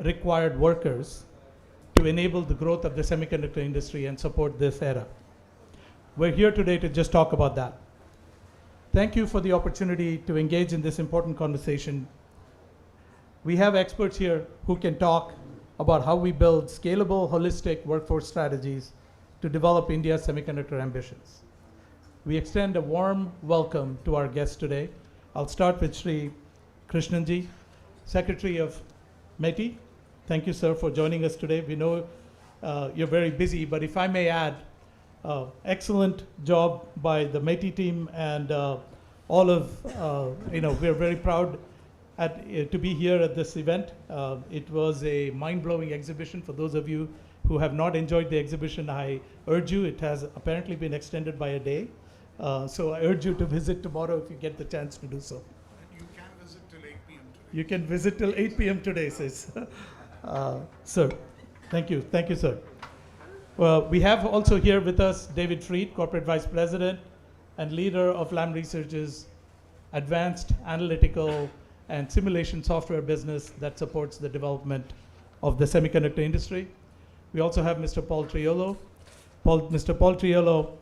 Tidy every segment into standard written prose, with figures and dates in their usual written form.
required workers to enable the growth of the semiconductor industry and support this era. We're here today to just talk about that. Thank you for the opportunity to engage in this important conversation. We have experts here who can talk about how we build scalable, holistic workforce strategies to develop India's semiconductor ambitions. We extend a warm welcome to our guests today. I'll start with Sri Krishnanji, Secretary of METI. Thank you, sir, for joining us today. We know you're very busy, but if I may add, excellent job by the METI team and all of, we're very proud to be here at this event. It was a mind-blowing exhibition. For those of you who have not enjoyed the exhibition, I urge you. It has apparently been extended by a day. So I urge you to visit tomorrow if you get the chance to do so. You can visit till 8 p.m. today. You can visit till 8 p.m. today, says. Sir, thank you. Thank you, sir. We have also here with us David Freed, Corporate Vice President and leader of Lam Research's advanced analytical and simulation software business that supports the development of the semiconductor industry. We also have Mr. Paul Triolo. Mr. Paul Triolo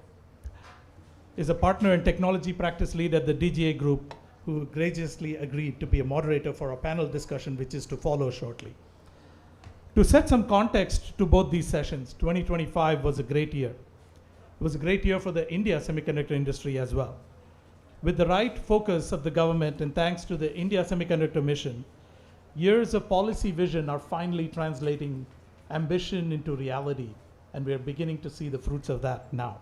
is a partner and technology practice lead at the DGA Group, who graciously agreed to be a moderator for our panel discussion, which is to follow shortly. To set some context to both these sessions, 2025 was a great year. It was a great year for the India semiconductor industry as well. With the right focus of the government and thanks to the India Semiconductor Mission, years of policy vision are finally translating ambition into reality, and we're beginning to see the fruits of that now.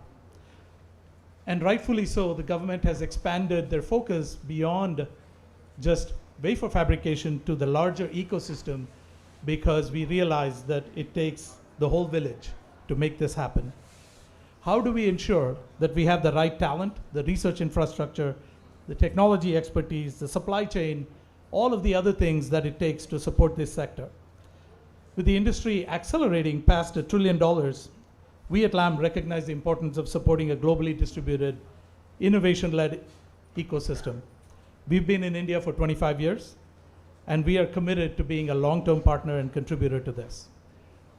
And rightfully so, the government has expanded their focus beyond just wafer fabrication to the larger ecosystem, because we realize that it takes the whole village to make this happen. How do we ensure that we have the right talent, the research infrastructure, the technology expertise, the supply chain, all of the other things that it takes to support this sector? With the industry accelerating past $1 trillion, we at Lam recognize the importance of supporting a globally distributed, innovation-led ecosystem. We've been in India for 25 years, and we are committed to being a long-term partner and contributor to this.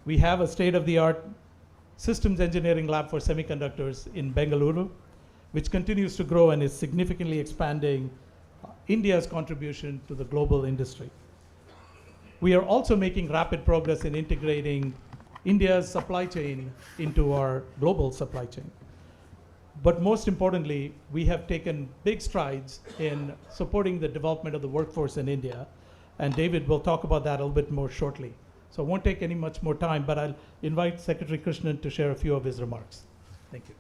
We have a state-of-the-art systems engineering lab for semiconductors in Bengaluru, which continues to grow and is significantly expanding India's contribution to the global industry. We are also making rapid progress in integrating India's supply chain into our global supply chain. But most importantly, we have taken big strides in supporting the development of the workforce in India, and David will talk about that a little bit more shortly. So I won't take any much more time, but I'll invite Secretary Krishnan to share a few of his remarks. Thank you.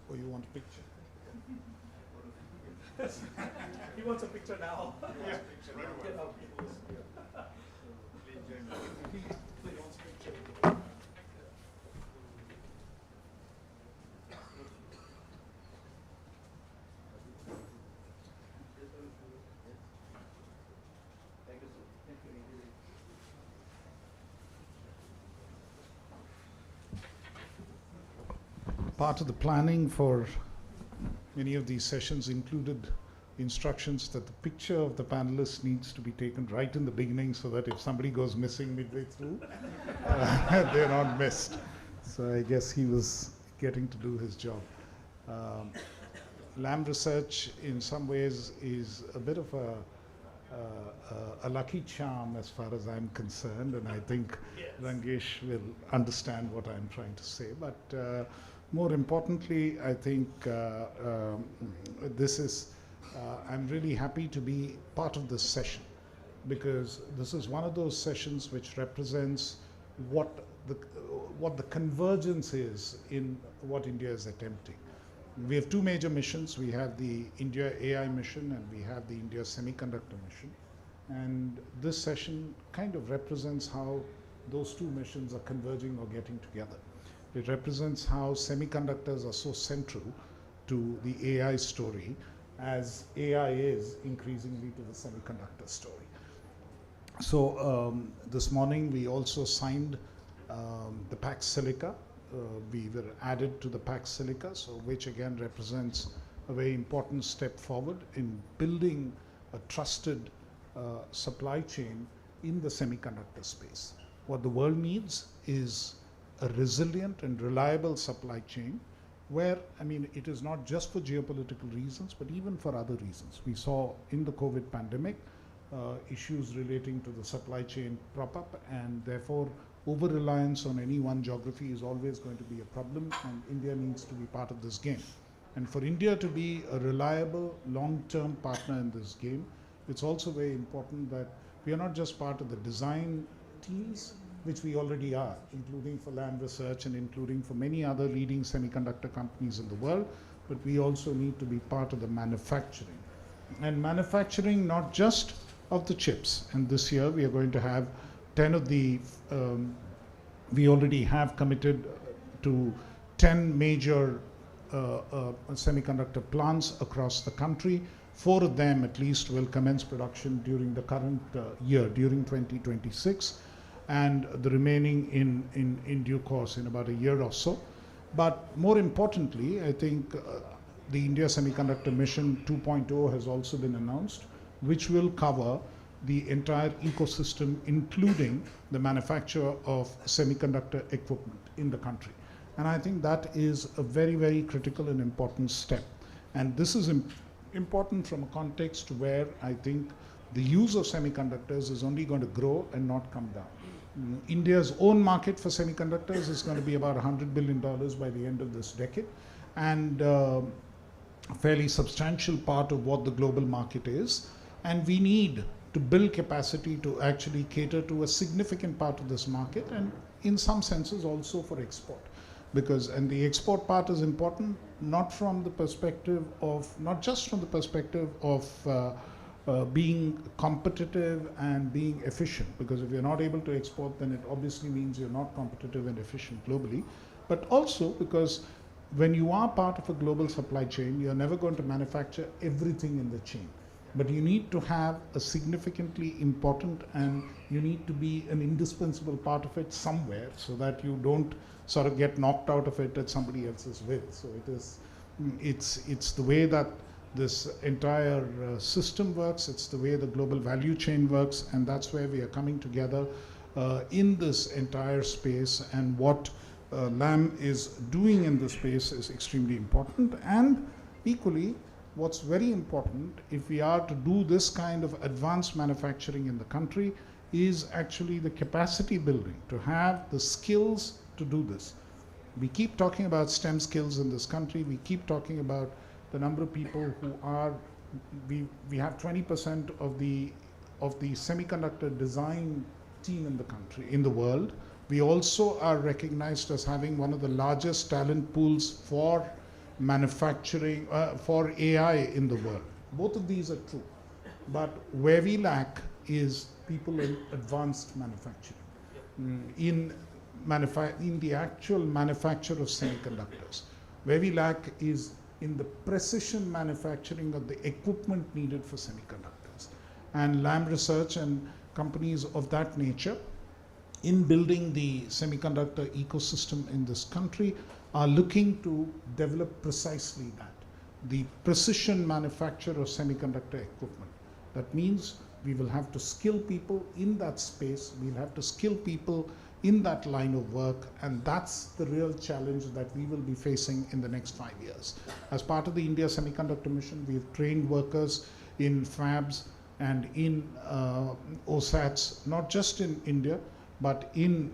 Oh, you want a picture? He wants a picture now. Yeah. Get out. Part of the planning for many of these sessions included instructions that the picture of the panelists needs to be taken right in the beginning, so that if somebody goes missing midway through, they're not missed. So I guess he was getting to do his job. Lam Research in some ways is a bit of a lucky charm as far as I'm concerned, and I think Rangesh will understand what I'm trying to say. But more importantly, I think I'm really happy to be part of this session, because this is one of those sessions which represents what the convergence is in what India is attempting. We have two major missions. We have the India AI mission and we have the India Semiconductor mission. And this session kind of represents how those two missions are converging or getting together. It represents how semiconductors are so central to the AI story, as AI is increasingly to the semiconductor story. So this morning we also signed the Pax Silica. We were added to the Pax Silica, so which again represents a very important step forward in building a trusted supply chain in the semiconductor space. What the world needs is a resilient and reliable supply chain where, I mean, it is not just for geopolitical reasons, but even for other reasons. We saw in the COVID pandemic issues relating to the supply chain prop up, and therefore over-reliance on any one geography is always going to be a problem, and India needs to be part of this game. And for India to be a reliable, long-term partner in this game, it's also very important that we are not just part of the design teams, which we already are, including for Lam Research and including for many other leading semiconductor companies in the world, but we also need to be part of the manufacturing. And manufacturing not just of the chips, and this year we are going to have 10 of the, we already have committed to 10 major semiconductor plants across the country. 4 of them at least will commence production during the current year, during 2026, and the remaining in due course in about a year or so. But more importantly, I think the India Semiconductor Mission 2.0 has also been announced, which will cover the entire ecosystem, including the manufacture of semiconductor equipment in the country. And I think that is a very, very critical and important step. And this is important from a context where I think the use of semiconductors is only going to grow and not come down. India's own market for semiconductors is going to be about $100 billion by the end of this decade, and a fairly substantial part of what the global market is. And we need to build capacity to actually cater to a significant part of this market, and in some senses also for export. Because, and the export part is important, not from the perspective of, not just from the perspective of being competitive and being efficient, because if you're not able to export, then it obviously means you're not competitive and efficient globally, but also because when you are part of a global supply chain, you're never going to manufacture everything in the chain. But you need to have a significantly important, and you need to be an indispensable part of it somewhere, so that you don't sort of get knocked out of it at somebody else's will. So it is, it's the way that this entire system works, it's the way the global value chain works, and that's where we are coming together in this entire space. And what Lam is doing in this space is extremely important. And equally, what's very important, if we are to do this kind of advanced manufacturing in the country, is actually the capacity building, to have the skills to do this. We keep talking about STEM skills in this country. We keep talking about the number of people who are, we have 20% of the semiconductor design team in the country, in the world. We also are recognized as having one of the largest talent pools for manufacturing, for AI in the world. Both of these are true. But where we lack is people in advanced manufacturing, in the actual manufacture of semiconductors. Where we lack is in the precision manufacturing of the equipment needed for semiconductors. And Lam Research and companies of that nature, in building the semiconductor ecosystem in this country, are looking to develop precisely that, the precision manufacture of semiconductor equipment. That means we will have to skill people in that space, we'll have to skill people in that line of work, and that's the real challenge that we will be facing in the next 5 years. As part of the India Semiconductor Mission, we've trained workers in fabs and in OSATs, not just in India, but in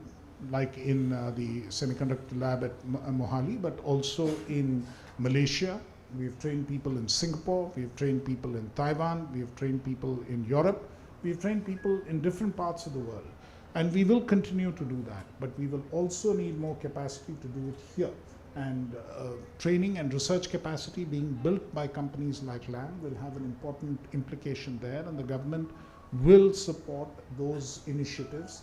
the semiconductor lab at Mohali, but also in Malaysia. We've trained people in Singapore, we've trained people in Taiwan, we've trained people in Europe, we've trained people in different parts of the world. And we will continue to do that, but we will also need more capacity to do it here. And training and research capacity being built by companies like Lam will have an important implication there, and the government will support those initiatives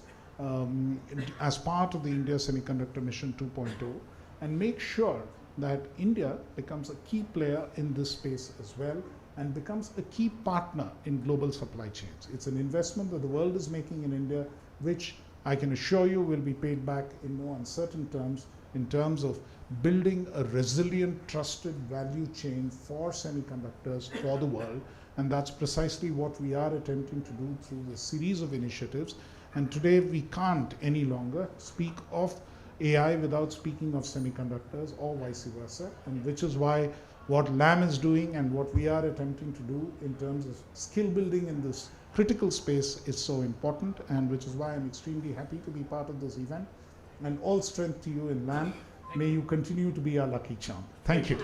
as part of the India Semiconductor Mission 2.0, and make sure that India becomes a key player in this space as well, and becomes a key partner in global supply chains. It's an investment that the world is making in India, which I can assure you will be paid back in no uncertain terms, in terms of building a resilient, trusted value chain for semiconductors for the world. And that's precisely what we are attempting to do through the series of initiatives. And today we can't any longer speak of AI without speaking of semiconductors, or vice versa, and which is why what LAM is doing and what we are attempting to do in terms of skill building in this critical space is so important, and which is why I'm extremely happy to be part of this event. And all strength to you in LAM. May you continue to be our lucky charm. Thank you.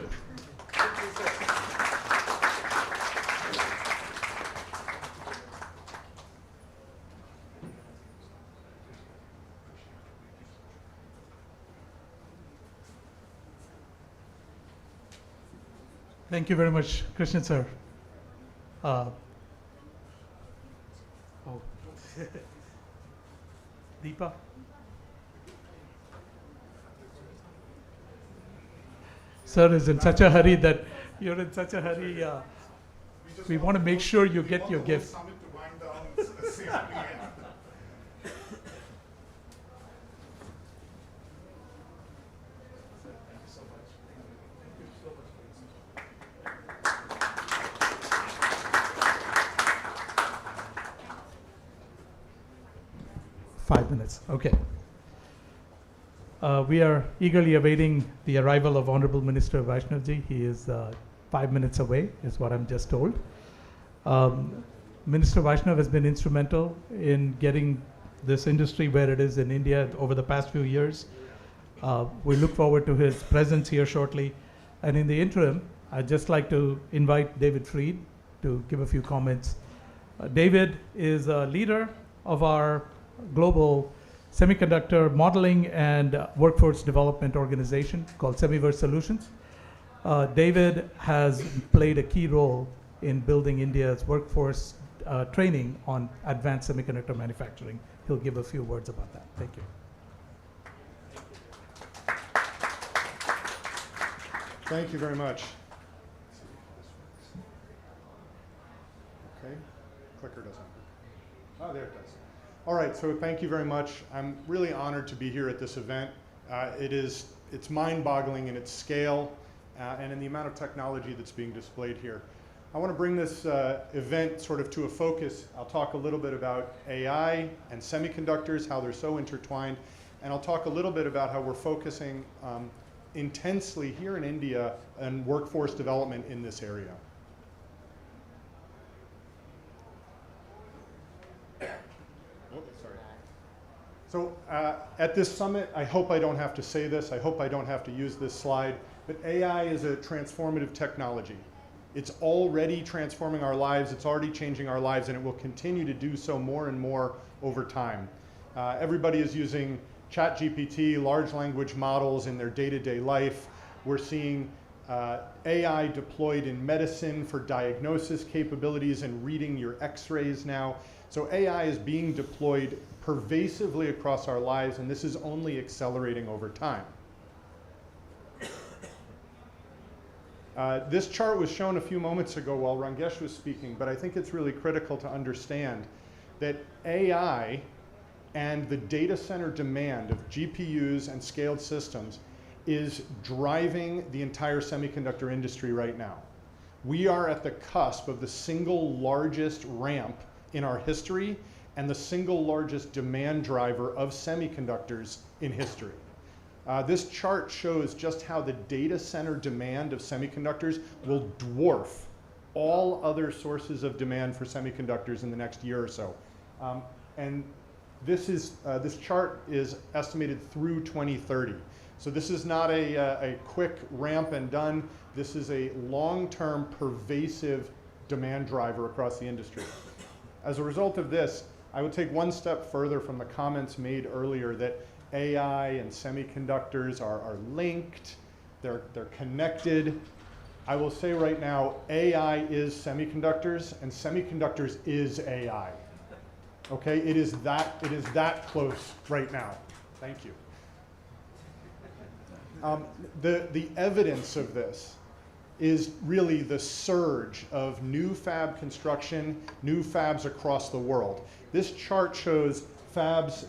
Thank you very much, Krishnan sir. Deepa? Sir is in such a hurry that you're in such a hurry. We want to make sure you get your gift. Okay. We are eagerly awaiting the arrival of Honorable Minister Vaishnavji. He is 5 minutes away, is what I'm just told. Minister Vaishnav has been instrumental in getting this industry where it is in India over the past few years. We look forward to his presence here shortly. And in the interim, I'd just like to invite David Fried to give a few comments. David is a leader of our global semiconductor modeling and workforce development organization called Semiverse Solutions. David has played a key role in building India's workforce training on advanced semiconductor manufacturing. He'll give a few words about that. Thank you. Thank you very much. Okay, clicker doesn't. Oh, there it does. All right, so thank you very much. I'm really honored to be here at this event. It's mind-boggling in its scale and in the amount of technology that's being displayed here. I want to bring this event sort of to a focus. I'll talk a little bit about AI and semiconductors, how they're so intertwined, and I'll talk a little bit about how we're focusing intensely here in India on workforce development in this area. So at this summit, I hope I don't have to say this, I hope I don't have to use this slide, but AI is a transformative technology. It's already transforming our lives, it's already changing our lives, and it will continue to do so more and more over time. Everybody is using ChatGPT, large language models in their day-to-day life. We're seeing AI deployed in medicine for diagnosis capabilities and reading your x-rays now. So AI is being deployed pervasively across our lives, and this is only accelerating over time. This chart was shown a few moments ago while Rangesh was speaking, but I think it's really critical to understand that AI and the data center demand of GPUs and scaled systems is driving the entire semiconductor industry right now. We are at the cusp of the single largest ramp in our history and the single largest demand driver of semiconductors in history. This chart shows just how the data center demand of semiconductors will dwarf all other sources of demand for semiconductors in the next year or so. And this chart is estimated through 2030. So this is not a quick ramp and done. This is a long-term pervasive demand driver across the industry. As a result of this, I would take one step further from the comments made earlier that AI and semiconductors are linked, they're connected. I will say right now, AI is semiconductors and semiconductors is AI. Okay, it is that close right now. Thank you. The evidence of this is really the surge of new fab construction, new fabs across the world. This chart shows fabs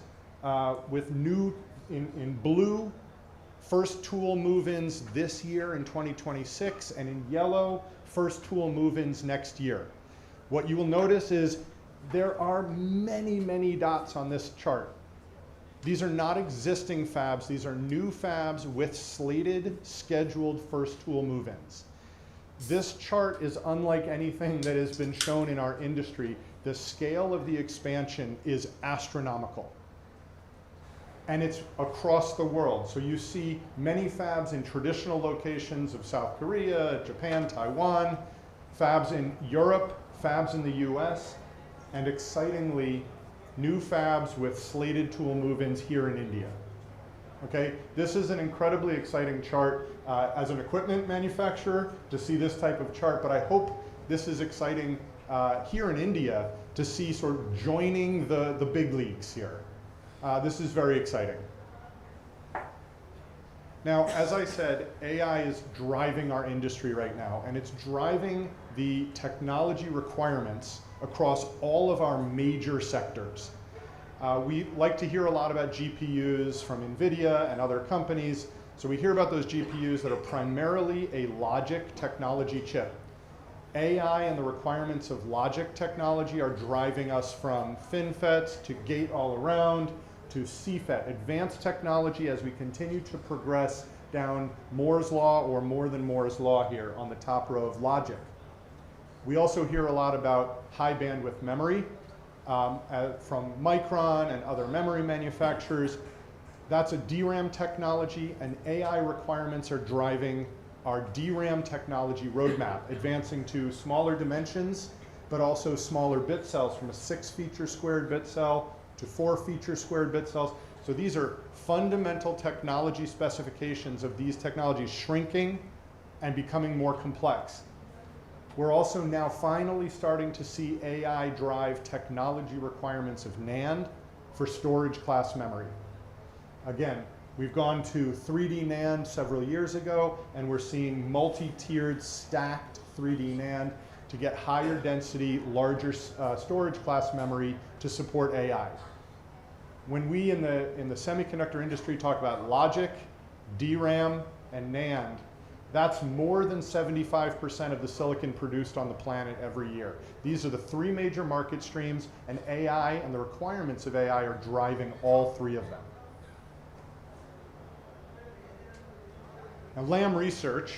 with new, in blue, first tool move-ins this year in 2026, and in yellow, first tool move-ins next year. What you will notice is there are many, many dots on this chart. These are not existing fabs, these are new fabs with slated, scheduled first tool move-ins. This chart is unlike anything that has been shown in our industry. The scale of the expansion is astronomical. And it's across the world. So you see many fabs in traditional locations of South Korea, Japan, Taiwan, fabs in Europe, fabs in the US, and excitingly, new fabs with slated tool move-ins here in India. Okay, this is an incredibly exciting chart as an equipment manufacturer to see this type of chart, but I hope this is exciting here in India to see sort of joining the big leagues here. This is very exciting. Now, as I said, AI is driving our industry right now, and it's driving the technology requirements across all of our major sectors. We like to hear a lot about GPUs from NVIDIA and other companies. So we hear about those GPUs that are primarily a logic technology chip. AI and the requirements of logic technology are driving us from FinFETs to gate-all-around to CFET, advanced technology as we continue to progress down Moore's Law or more than Moore's Law here on the top row of logic. We also hear a lot about high bandwidth memory from Micron and other memory manufacturers. That's a DRAM technology, and AI requirements are driving our DRAM technology roadmap, advancing to smaller dimensions, but also smaller bit cells from a 6 feature squared bit cell to 4 feature squared bit cells. So these are fundamental technology specifications of these technologies shrinking and becoming more complex. We're also now finally starting to see AI drive technology requirements of NAND for storage class memory. Again, we've gone to 3D NAND several years ago, and we're seeing multi-tiered stacked 3D NAND to get higher density, larger storage class memory to support AI. When we in the semiconductor industry talk about logic, DRAM, and NAND, that's more than 75% of the silicon produced on the planet every year. These are the 3 major market streams, and AI and the requirements of AI are driving all 3 of them. Now, Lam Research,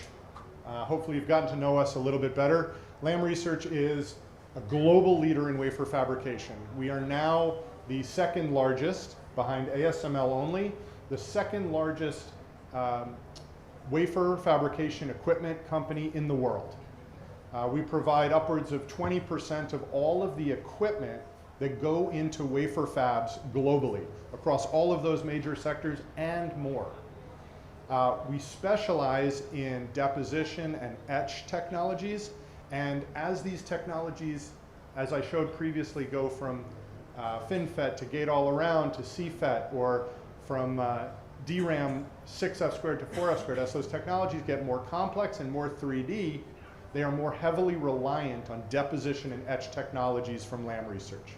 hopefully you've gotten to know us a little bit better. Lam Research is a global leader in wafer fabrication. We are now the 2nd largest, behind ASML only, the 2nd largest wafer fabrication equipment company in the world. We provide upwards of 20% of all of the equipment that go into wafer fabs globally, across all of those major sectors and more. We specialize in deposition and etch technologies, and as these technologies, as I showed previously, go from FinFET to gate-all-around to CFET, or from DRAM 6F squared to 4F squared, as those technologies get more complex and more 3D, they are more heavily reliant on deposition and etch technologies from Lam Research.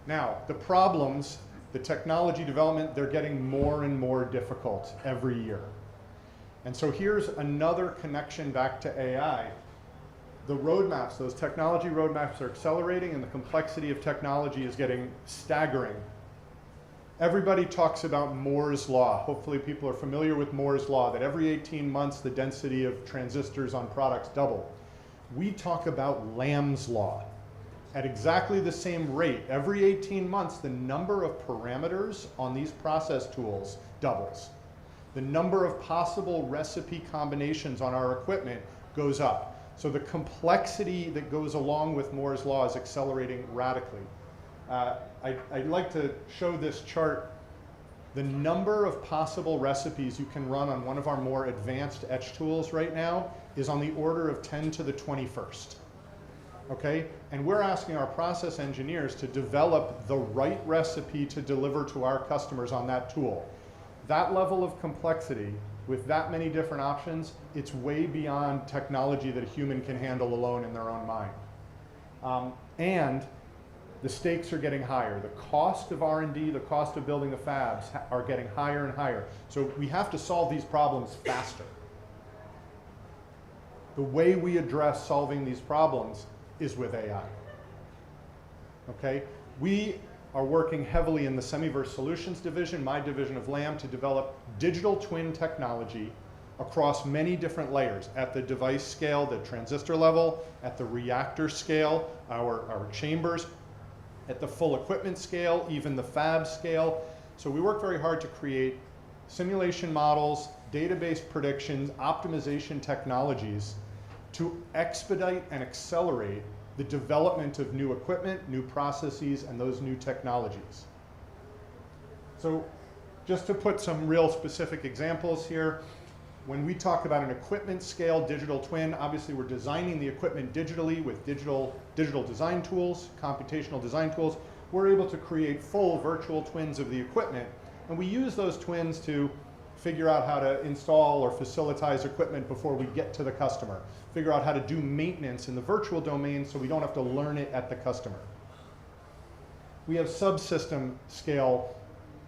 Now, the problems, the technology development, they're getting more and more difficult every year. And so here's another connection back to AI. The roadmaps, those technology roadmaps are accelerating, and the complexity of technology is getting staggering. Everybody talks about Moore's Law. Hopefully people are familiar with Moore's Law, that every 18 months the density of transistors on products double. We talk about Lam's Law. At exactly the same rate, every 18 months the number of parameters on these process tools doubles. The number of possible recipe combinations on our equipment goes up. So the complexity that goes along with Moore's Law is accelerating radically. I'd like to show this chart. The number of possible recipes you can run on one of our more advanced etch tools right now is on the order of 10 to the 21st. Okay? And we're asking our process engineers to develop the right recipe to deliver to our customers on that tool. That level of complexity, with that many different options, it's way beyond technology that a human can handle alone in their own mind. And the stakes are getting higher. The cost of R&D, the cost of building the fabs are getting higher and higher. So we have to solve these problems faster. The way we address solving these problems is with AI. Okay? We are working heavily in the Semiverse Solutions division, my division of Lam, to develop digital twin technology across many different layers, at the device scale, the transistor level, at the reactor scale, our chambers, at the full equipment scale, even the fab scale. So we work very hard to create simulation models, database predictions, optimization technologies to expedite and accelerate the development of new equipment, new processes, and those new technologies. So just to put some real specific examples here, when we talk about an equipment scale digital twin, obviously we're designing the equipment digitally with digital design tools, computational design tools. We're able to create full virtual twins of the equipment, and we use those twins to figure out how to install or facilitize equipment before we get to the customer, figure out how to do maintenance in the virtual domain so we don't have to learn it at the customer. We have subsystem scale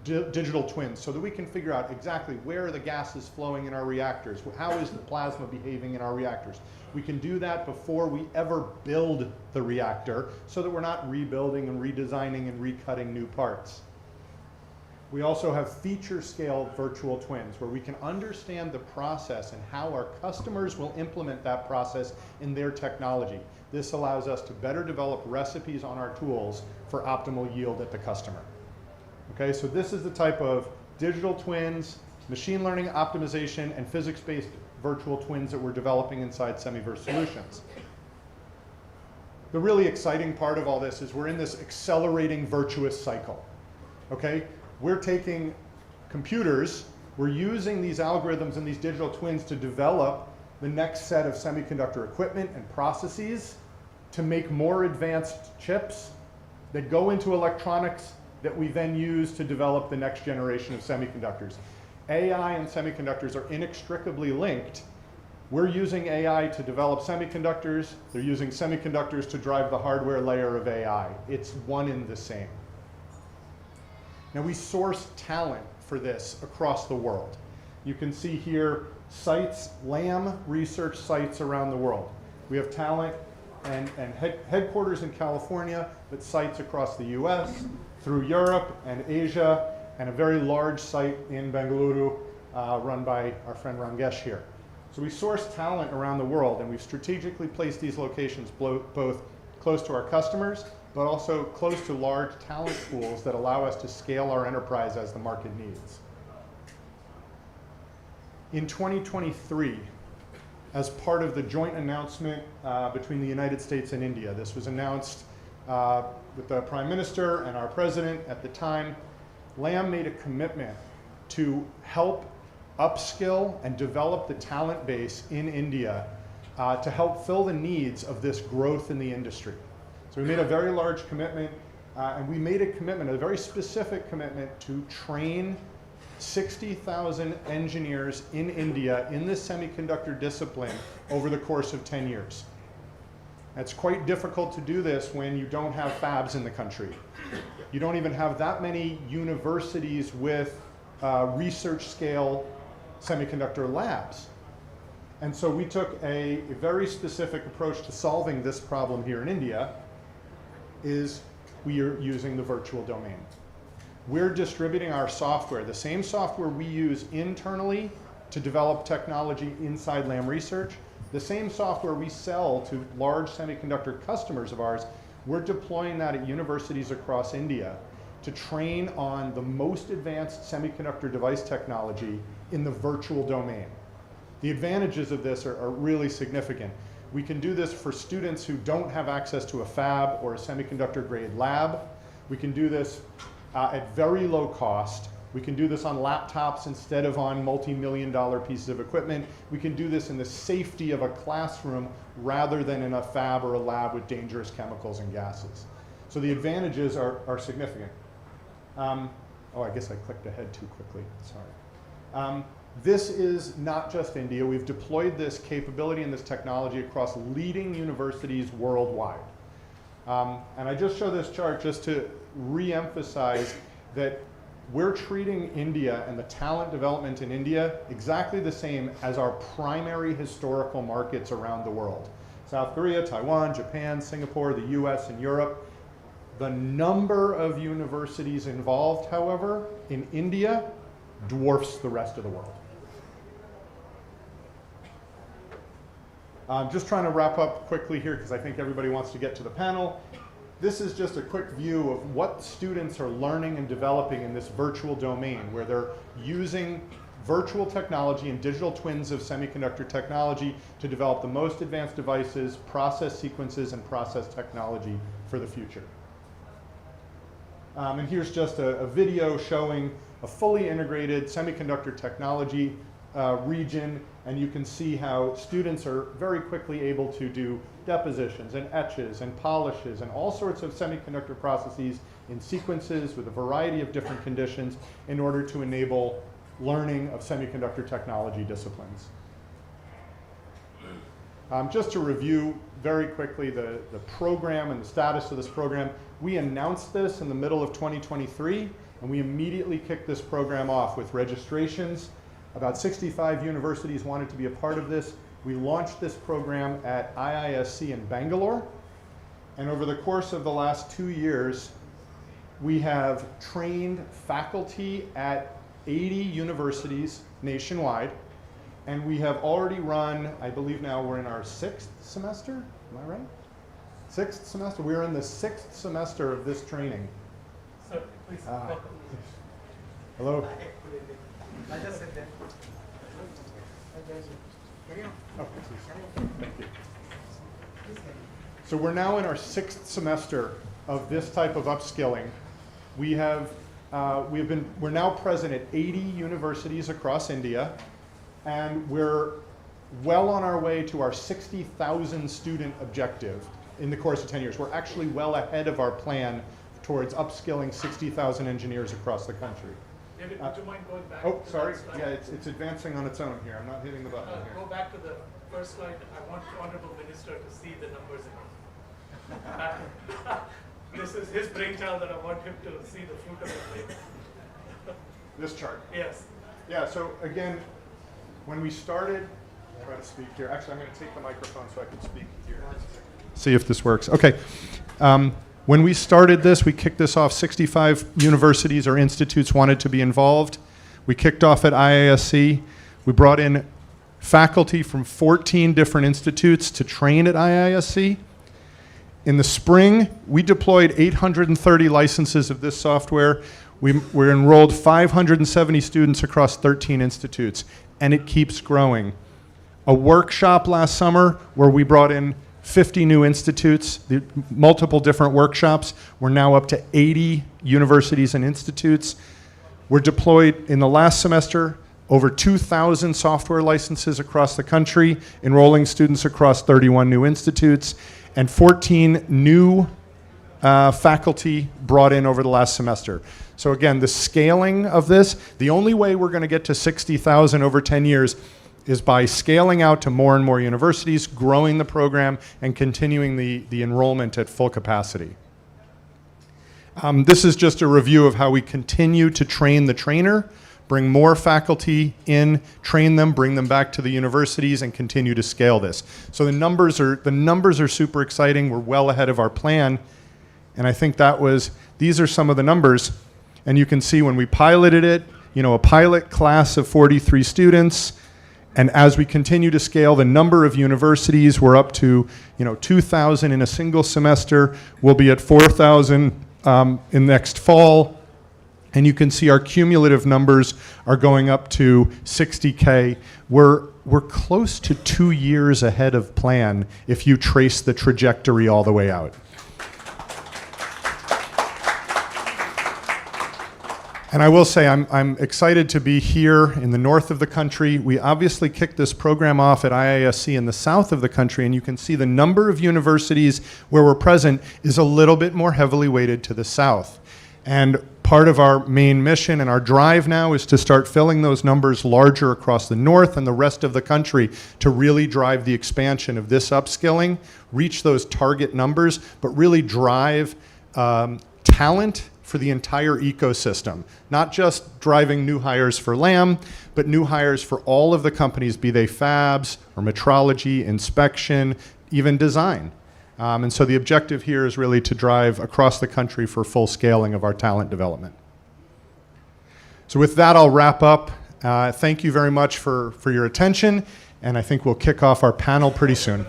digital twins so that we can figure out exactly where are the gases flowing in our reactors, how is the plasma behaving in our reactors. We can do that before we ever build the reactor so that we're not rebuilding and redesigning and recutting new parts. We also have feature scale virtual twins where we can understand the process and how our customers will implement that process in their technology. This allows us to better develop recipes on our tools for optimal yield at the customer. Okay, so this is the type of digital twins, machine learning optimization, and physics-based virtual twins that we're developing inside Semiverse Solutions. The really exciting part of all this is we're in this accelerating virtuous cycle. Okay, we're taking computers, we're using these algorithms and these digital twins to develop the next set of semiconductor equipment and processes to make more advanced chips that go into electronics that we then use to develop the next generation of semiconductors. AI and semiconductors are inextricably linked. We're using AI to develop semiconductors. They're using semiconductors to drive the hardware layer of AI. It's one and the same. Now we source talent for this across the world. You can see here sites, Lam research sites around the world. We have talent and headquarters in California, but sites across the US, through Europe and Asia, and a very large site in Bengaluru run by our friend Rangesh here. So we source talent around the world, and we've strategically placed these locations both close to our customers, but also close to large talent pools that allow us to scale our enterprise as the market needs. In 2023, as part of the joint announcement between the United States and India, this was announced with the Prime Minister and our President at the time, Lam made a commitment to help upskill and develop the talent base in India to help fill the needs of this growth in the industry. So we made a very large commitment, and we made a commitment, a very specific commitment, to train 60,000 engineers in India in the semiconductor discipline over the course of 10 years. It's quite difficult to do this when you don't have fabs in the country. You don't even have that many universities with research scale semiconductor labs. And so we took a very specific approach to solving this problem here in India. Is we are using the virtual domain. We're distributing our software, the same software we use internally to develop technology inside Lam Research, the same software we sell to large semiconductor customers of ours. We're deploying that at universities across India to train on the most advanced semiconductor device technology in the virtual domain. The advantages of this are really significant. We can do this for students who don't have access to a fab or a semiconductor grade lab. We can do this at very low cost. We can do this on laptops instead of on multi-million-dollar pieces of equipment. We can do this in the safety of a classroom rather than in a fab or a lab with dangerous chemicals and gases. So the advantages are significant. Oh, I guess I clicked ahead too quickly, sorry. This is not just India. We've deployed this capability and this technology across leading universities worldwide. And I just show this chart just to re-emphasize that we're treating India and the talent development in India exactly the same as our primary historical markets around the world. South Korea, Taiwan, Japan, Singapore, the US, and Europe. The number of universities involved, however, in India dwarfs the rest of the world. I'm just trying to wrap up quickly here because I think everybody wants to get to the panel. This is just a quick view of what students are learning and developing in this virtual domain where they're using virtual technology and digital twins of semiconductor technology to develop the most advanced devices, process sequences, and process technology for the future. And here's just a video showing a fully integrated semiconductor technology region, and you can see how students are very quickly able to do depositions and etches and polishes and all sorts of semiconductor processes in sequences with a variety of different conditions in order to enable learning of semiconductor technology disciplines. Just to review very quickly the program and the status of this program, we announced this in the middle of 2023, and we immediately kicked this program off with registrations. About 65 universities wanted to be a part of this. We launched this program at IISc in Bangalore, and over the course of the last 2 years, we have trained faculty at 80 universities nationwide, and we have already run, I believe now we're in our 6th semester, am I right? 6th semester, we're in the 6th semester of this training. Sir, please. Hello? I just said that. Oh, thank you. So we're now in our 6th semester of this type of upskilling. We're now present at 80 universities across India, and we're well on our way to our 60,000 student objective in the course of 10 years. We're actually well ahead of our plan towards upskilling 60,000 engineers across the country. David, would you mind going back Oh, to sorry. that slide? Yeah, it's advancing on its own here. I'm not hitting the button Go here. back to the first slide. I want the Honorable Minister to see the numbers again. This is his brainchild, and I want him to see the fruit of his labor. This chart. Yes. Yeah, so again, when we started, try to speak here. Actually, I'm going to take the microphone so I can speak here. See if this works. Okay. When we started this, we kicked this off. 65 universities or institutes wanted to be involved. We kicked off at IISc. We brought in faculty from 14 different institutes to train at IISc. In the spring, we deployed 830 licenses of this software. We enrolled 570 students across 13 institutes, and it keeps growing. A workshop last summer where we brought in 50 new institutes, multiple different workshops. We're now up to 80 universities and institutes. We're deployed in the last semester over 2,000 software licenses across the country, enrolling students across 31 new institutes, and 14 new faculty brought in over the last semester. So again, the scaling of this, the only way we're going to get to 60,000 over 10 years is by scaling out to more and more universities, growing the program, and continuing the enrollment at full capacity. This is just a review of how we continue to train the trainer, bring more faculty in, train them, bring them back to the universities, and continue to scale this. So the numbers are super exciting. We're well ahead of our plan. And I think these are some of the numbers. And you can see when we piloted it, a pilot class of 43 students. And as we continue to scale the number of universities, we're up to 2,000 in a single semester. We'll be at 4,000 in next fall. And you can see our cumulative numbers are going up to 60K. We're close to 2 years ahead of plan if you trace the trajectory all the way out. And I will say I'm excited to be here in the north of the country. We obviously kicked this program off at IISc in the south of the country, and you can see the number of universities where we're present is a little bit more heavily weighted to the south. And part of our main mission, and our drive now is to start filling those numbers larger across the north and the rest of the country to really drive the expansion of this upskilling, reach those target numbers, but really drive talent for the entire ecosystem. Not just driving new hires for LAM, but new hires for all of the companies, be they fabs or metrology, inspection, even design. And so the objective here is really to drive across the country for full scaling of our talent development. So with that, I'll wrap up. Thank you very much for your attention, and I think we'll kick off our panel pretty soon.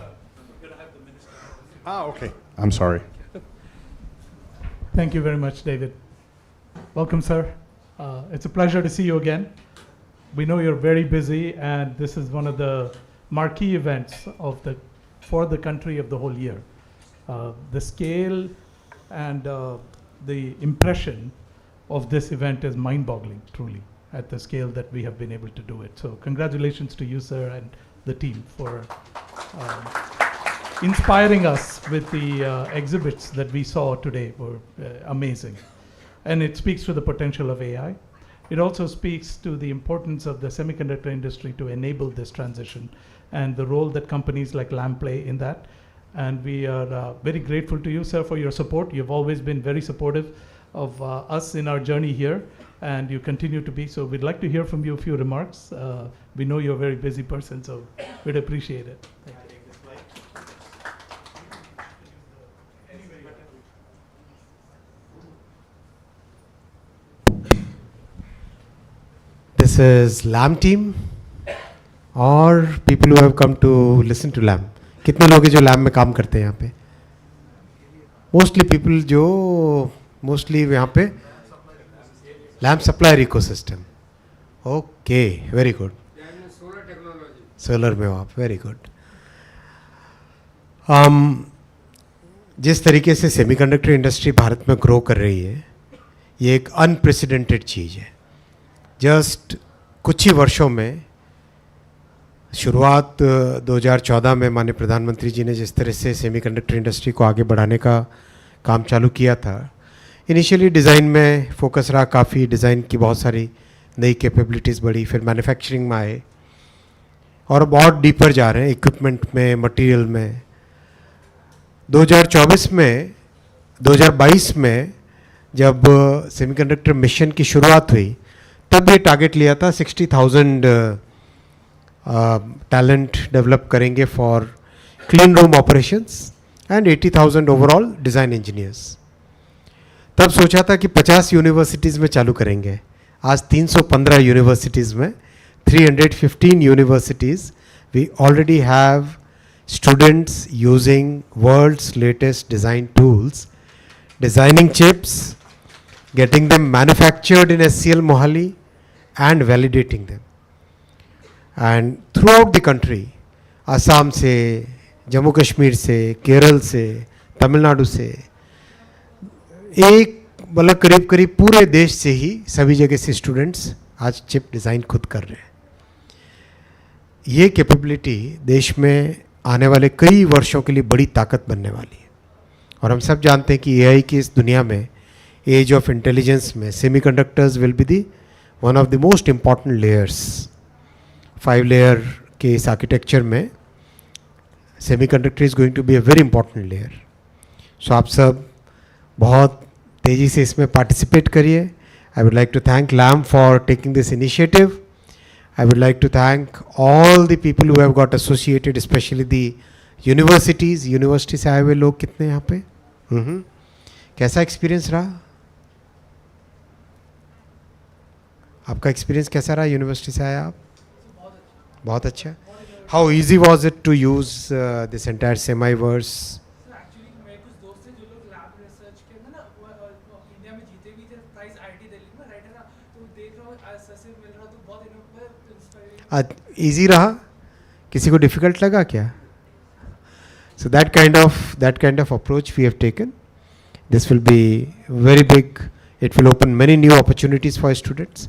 Okay. I'm sorry. Thank you very much, David. Welcome, sir. It's a pleasure to see you again. We know you're very busy, and this is one of the marquee events for the country of the whole year. The scale and the impression of this event is mind-boggling, truly, at the scale that we have been able to do it. So congratulations to you, sir, and the team for inspiring us with the exhibits that we saw today were amazing. And it speaks to the potential of AI. It also speaks to the importance of the semiconductor industry to enable this transition and the role that companies like Lam play in that. And we are very grateful to you, sir, for your support. You've always been very supportive of us in our journey here, and you continue to be. So we'd like to hear from you a few remarks. We know you're a very busy person, so we'd appreciate it. Thank you. This is LAM team or people who have come to listen to LAM. कितने लोग हैं जो lamb में काम करते हैं यहाँ पे? मोस्टली पीपल जो मोस्टली यहाँ पे Lam supplier ecosystem. Okay, very good. Solar में हो आप, वेरी गुड. जिस तरीके से सेमीकंडक्टर इंडस्ट्री भारत में ग्रो कर रही है, ये एक अनप्रेसिडेंटेड चीज़ है. जस्ट कुछ ही वर्षों में शुरुआत 2014 में माननीय प्रधानमंत्री जी ने जिस तरह से सेमीकंडक्टर इंडस्ट्री को आगे बढ़ाने का काम चालू किया था, इनिशियली डिज़ाइन में फोकस रहा काफ़ी, डिज़ाइन की बहुत सारी नई कैपेबिलिटीज़ बढ़ी, फिर मैन्युफैक्चरिंग में आए और बहुत डीपर जा रहे हैं इक्विपमेंट में, मटेरियल में. 2024 में 2022 में जब सेमीकंडक्टर मिशन की शुरुआत हुई, तब ये टारगेट लिया था 60,000 टैलेंट डेवलप करेंगे for clean room operations and 80,000 overall design engineers. तब सोचा था कि 50 यूनिवर्सिटीज़ में चालू करेंगे. आज 315 यूनिवर्सिटीज़ में, 315 universities, we already have students using world's latest design tools, designing chips, getting them manufactured in SCL Mohali and validating them. And throughout the country, Assam से, जम्मू कश्मीर से, केरल से, तमिलनाडु से, एक मतलब करीब करीब पूरे देश से ही सभी जगह से स्टूडेंट्स आज चिप डिज़ाइन खुद कर रहे हैं. ये कैपेबिलिटी देश में आने वाले कई वर्षों के लिए बड़ी ताकत बनने वाली है. और हम सब जानते हैं कि AI की इस दुनिया में, एज ऑफ इंटेलिजेंस में, semiconductors will be the one of the most important layers. 5 layer के इस आर्किटेक्चर में semiconductor is going to be a very important layer. So आप सब बहुत तेज़ी से इसमें पार्टिसिपेट करिए. I would like to thank Lam for taking this initiative. I would like to thank all the people who have got associated, specially the universities. University से आए हुए लोग कितने यहाँ पे? कैसा एक्सपीरियंस रहा आपका? एक्सपीरियंस कैसा रहा? यूनिवर्सिटी से आया आप? बहुत अच्छा. How easy was it to use this entire semiverse? Actually मेरे कुछ दोस्त हैं जो लोग लैब रिसर्च के अंदर ना इंडिया में जीते भी थे प्राइज आईटी दिल्ली में, राइट है ना, तो देख रहा हूँ ऐसे मिल रहा, तो बहुत इंस्पायरिंग. इजी रहा? किसी को डिफिकल्ट लगा क्या? So that kind of approach we have taken. This will be very big. It will open many new opportunities for students.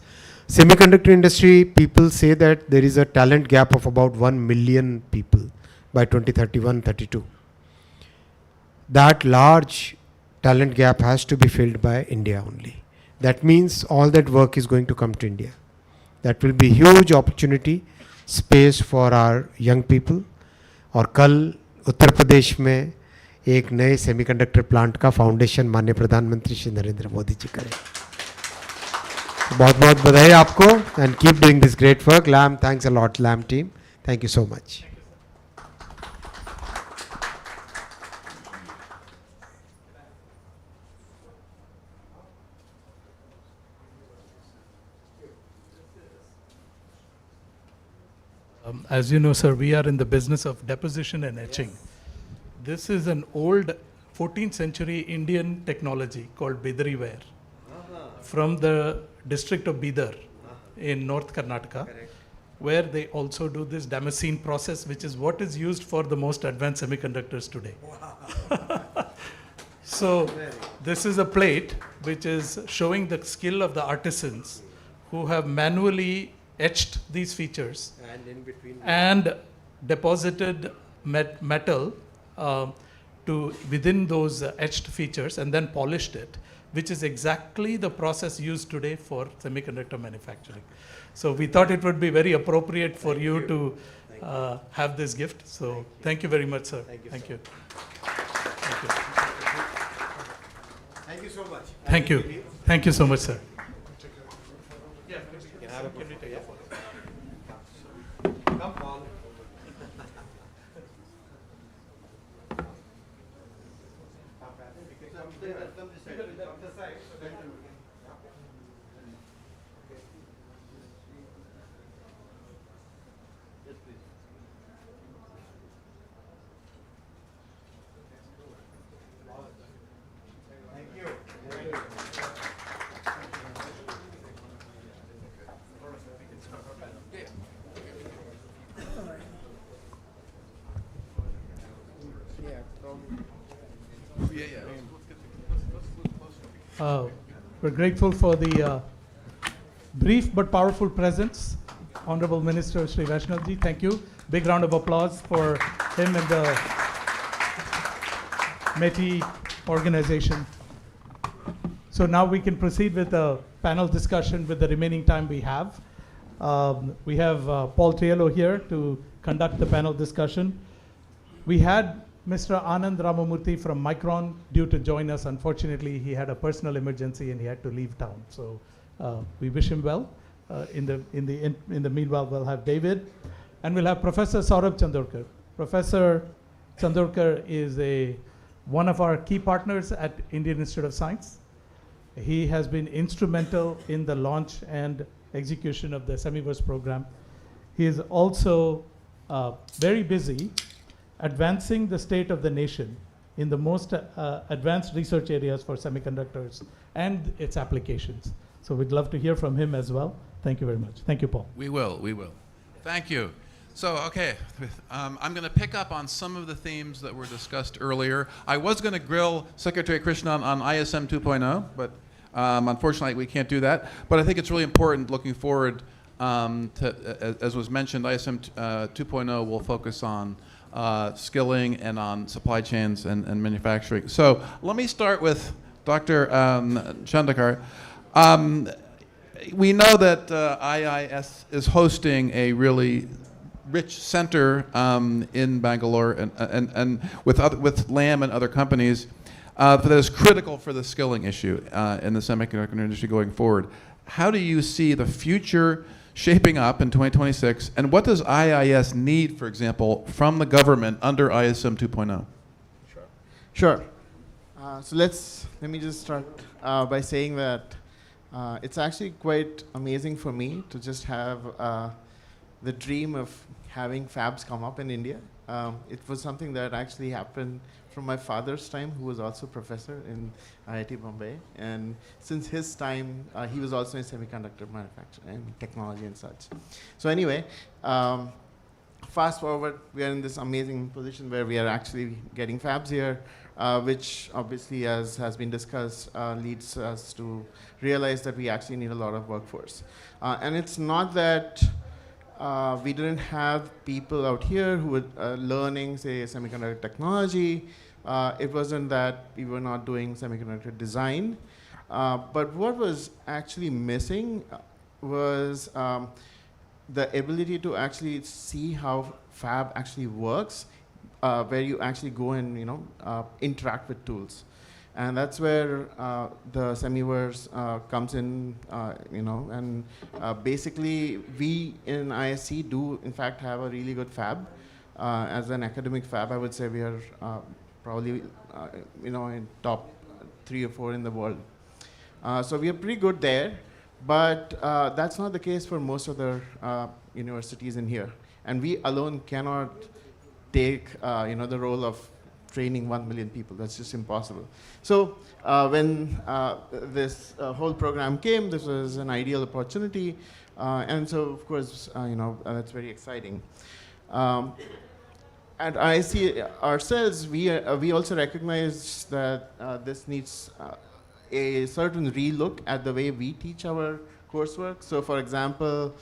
Semiconductor industry, people say that there is a talent gap of about 1 million people by 2031-32. That large talent gap has to be filled by India only. that means all that work is going to come to India. That will be huge opportunity, space for our young people. और कल उत्तर प्रदेश में एक नए semiconductor plant का foundation माननीय प्रधानमंत्री श्री नरेंद्र मोदी जी करें. बहुत बहुत बधाई आपको and keep doing this great work. LAM, thanks a lot, LAM team. Thank you so much. As you know, sir, we are in the business of deposition and etching. This is an old 14th century Indian technology called Bidari ware from the district of Bidar in North Karnataka, where they also do this Damascene process, which is what is used for the most advanced semiconductors today. So this is a plate which is showing the skill of the artisans who have manually etched these features and deposited metal to within those etched features and then polished it, which is exactly the process used today for semiconductor manufacturing. So we thought it would be very appropriate for you to have this gift. So thank you very much, sir. Thank you. Thank you. Thank you so much. Thank you. Thank you so much, sir. Come on. We're grateful for the brief but powerful presence. Honorable Minister Shri Vaishnavji, thank you. Big round of applause for him and the METI organization. So now we can proceed with the panel discussion with the remaining time we have. We have Paul Triello here to conduct the panel discussion. We had Mr. Anand Ramamurthy from Micron due to join us. Unfortunately, he had a personal emergency and he had to leave town. So we wish him well. In the meanwhile, we'll have David, and we'll have Professor Saurabh Chandorkar. Professor Chandorkar is one of our key partners at Indian Institute of Science. He has been instrumental in the launch and execution of the Semiverse program. He is also very busy advancing the state of the nation in the most advanced research areas for semiconductors and its applications. So we'd love to hear from him as well. Thank you very much. Thank you, Paul. We will. Thank you. So, okay, I'm going to pick up on some of the themes that were discussed earlier. I was going to grill Secretary Krishnan on ISM 2.0, but unfortunately we can't do that. But I think it's really important looking forward to, as was mentioned, ISM 2.0 will focus on skilling and on supply chains and manufacturing. So let me start with Dr. Chandorkar. We know that IIS is hosting a really rich center in Bangalore and with LAM and other companies that is critical for the skilling issue in the semiconductor industry going forward. How do you see the future shaping up in 2026, and what does IIS need, for example, from the government under ISM 2.0? Sure. So let me just start by saying that it's actually quite amazing for me to just have the dream of having fabs come up in India. It was something that actually happened from my father's time, who was also professor in IIT Bombay. And since his time, he was also in semiconductor manufacturing and technology and such. So anyway, fast forward, we are in this amazing position where we are actually getting fabs here, which obviously, as has been discussed, leads us to realize that we actually need a lot of workforce. And it's not that we didn't have people out here who were learning, say, semiconductor technology. It wasn't that we were not doing semiconductor design. But what was actually missing was the ability to actually see how fab actually works, where you actually go and interact with tools. And that's where the Semiverse comes in, and basically we in ISC do in fact have a really good fab. As an academic fab, I would say we are probably in top 3 or 4 in the world. So we are pretty good there, but that's not the case for most other universities in here. And we alone cannot take the role of training 1 million people. That's just impossible. So when this whole program came, this was an ideal opportunity. And so, of course, that's very exciting. At ISC ourselves, we also recognize that this needs a certain relook at the way we teach our coursework. So, for example,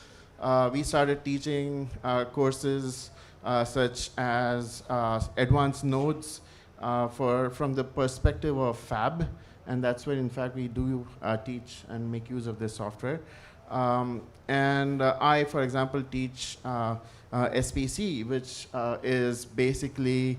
we started teaching courses such as advanced nodes from the perspective of fab, and that's where in fact we do teach and make use of this software. And I, for example, teach SPC, which is basically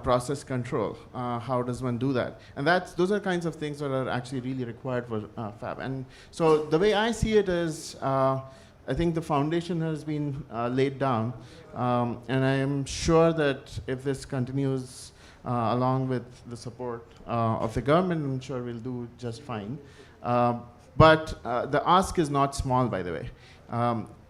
process control. How does one do that? And those are kinds of things that are actually really required for fab. And so the way I see it is, I think the foundation has been laid down, and I am sure that if this continues along with the support of the government, I'm sure we'll do just fine. But the ask is not small, by the way.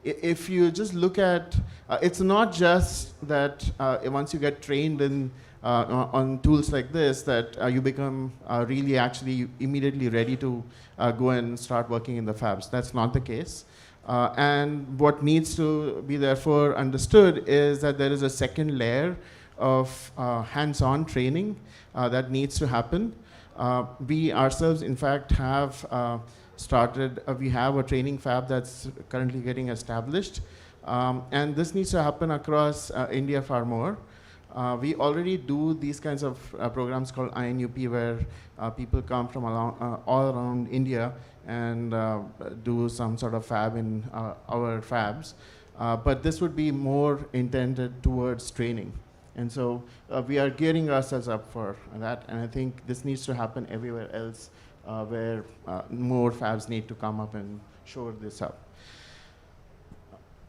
If you just look at, it's not just that once you get trained in on tools like this that you become really actually immediately ready to go and start working in the fabs. That's not the case. And what needs to be therefore understood is that there is a second layer of hands-on training that needs to happen. We ourselves, in fact, have started, we have a training fab that's currently getting established. And this needs to happen across India far more. We already do these kinds of programs called INUP, where people come from all around India and do some sort of fab in our fabs. But this would be more intended towards training. And so we are gearing ourselves up for that. And I think this needs to happen everywhere else where more fabs need to come up and shore this up.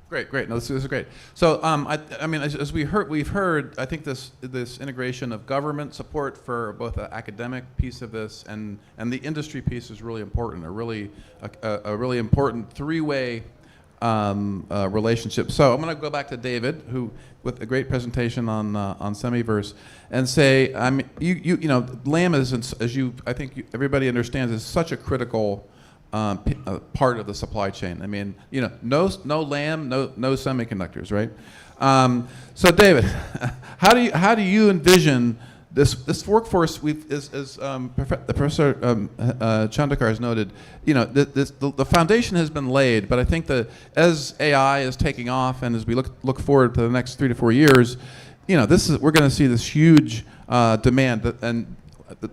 Great. No, this is great. So, I mean, as we've heard, I think this integration of government support for both the academic piece of this and the industry piece is really important. A really important three-way relationship. So I'm going to go back to David, who with a great presentation on Semiverse, and say, I mean, you know, LAM is, as I think everybody understands, is such a critical part of the supply chain. I mean, you know, no LAM, no semiconductors, right? So David, how do you envision this workforce? As Professor Chandakar has noted, you know, the foundation has been laid, but I think that as AI is taking off and as we look forward to the next 3 to 4 years, you know, we're going to see this huge demand, and